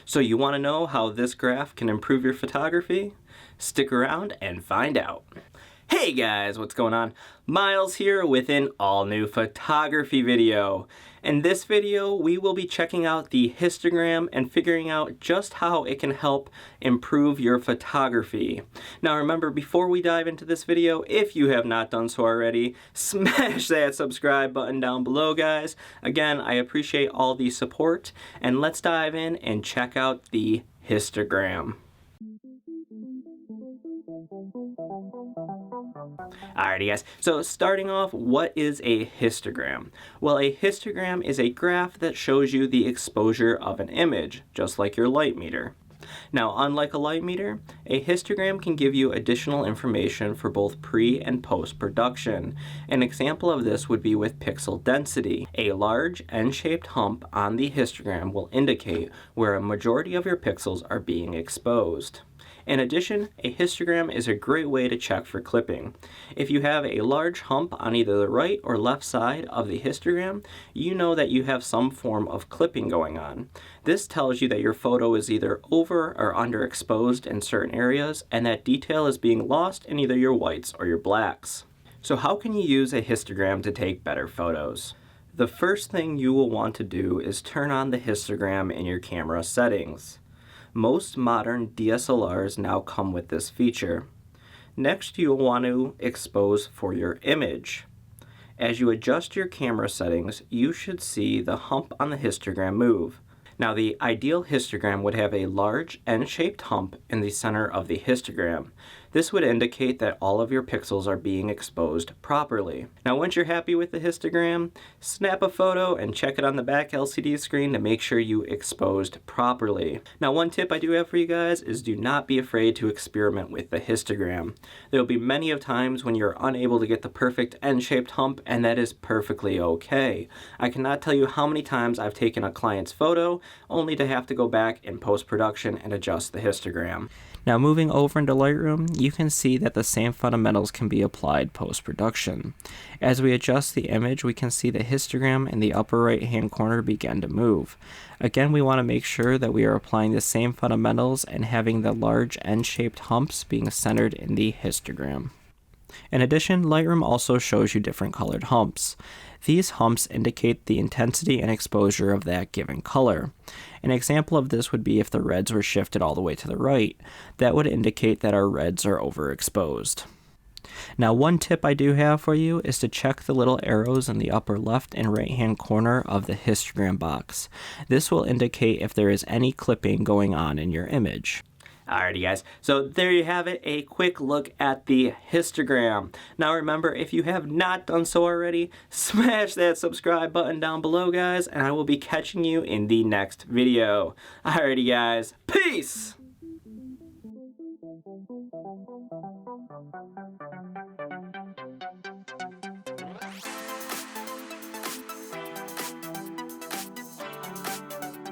So you want to know how this graph can improve your photography? Stick around and find out. Hey guys, what's going on? Myles here with an all-new photography video. In this video, we will be checking out the histogram and figuring out just how it can help improve your photography. Now remember, before we dive into this video, if you have not done so already, smash that subscribe button down below, guys. Again, I appreciate all the support, and let's dive in and check out the histogram. Alrighty guys, so starting off, what is a histogram? Well, a histogram is a graph that shows you the exposure of an image, just like your light meter. Now, unlike a light meter, a histogram can give you additional information for both pre- and post-production. An example of this would be with pixel density. A large N-shaped hump on the histogram will indicate where a majority of your pixels are being exposed. In addition, a histogram is a great way to check for clipping. If you have a large hump on either the right or left side of the histogram, you know that you have some form of clipping going on. This tells you that your photo is either over or underexposed in certain areas, and that detail is being lost in either your whites or your blacks. So how can you use a histogram to take better photos? The first thing you will want to do is turn on the histogram in your camera settings. Most modern DSLRs now come with this feature. Next, you'll want to expose for your image. As you adjust your camera settings, you should see the hump on the histogram move. Now, the ideal histogram would have a large N-shaped hump in the center of the histogram. This would indicate that all of your pixels are being exposed properly. Now, once you're happy with the histogram, snap a photo and check it on the back LCD screen to make sure you exposed properly. Now, one tip I do have for you guys is do not be afraid to experiment with the histogram. There will be many of times when you're unable to get the perfect N-shaped hump, and that is perfectly okay. I cannot tell you how many times I've taken a client's photo only to have to go back in post-production and adjust the histogram. Now, moving over into Lightroom, you can see that the same fundamentals can be applied post-production. As we adjust the image, we can see the histogram in the upper right-hand corner begin to move. Again, we want to make sure that we are applying the same fundamentals and having the large N-shaped humps being centered in the histogram. In addition, Lightroom also shows you different colored humps. These humps indicate the intensity and exposure of that given color. An example of this would be if the reds were shifted all the way to the right. That would indicate that our reds are overexposed. Now, one tip I do have for you is to check the little arrows in the upper left and right hand corner of the histogram box. This will indicate if there is any clipping going on in your image. Alrighty guys, so there you have it, a quick look at the histogram. Now remember, if you have not done so already, smash that subscribe button down below, guys, and I will be catching you in the next video. Alrighty guys, peace!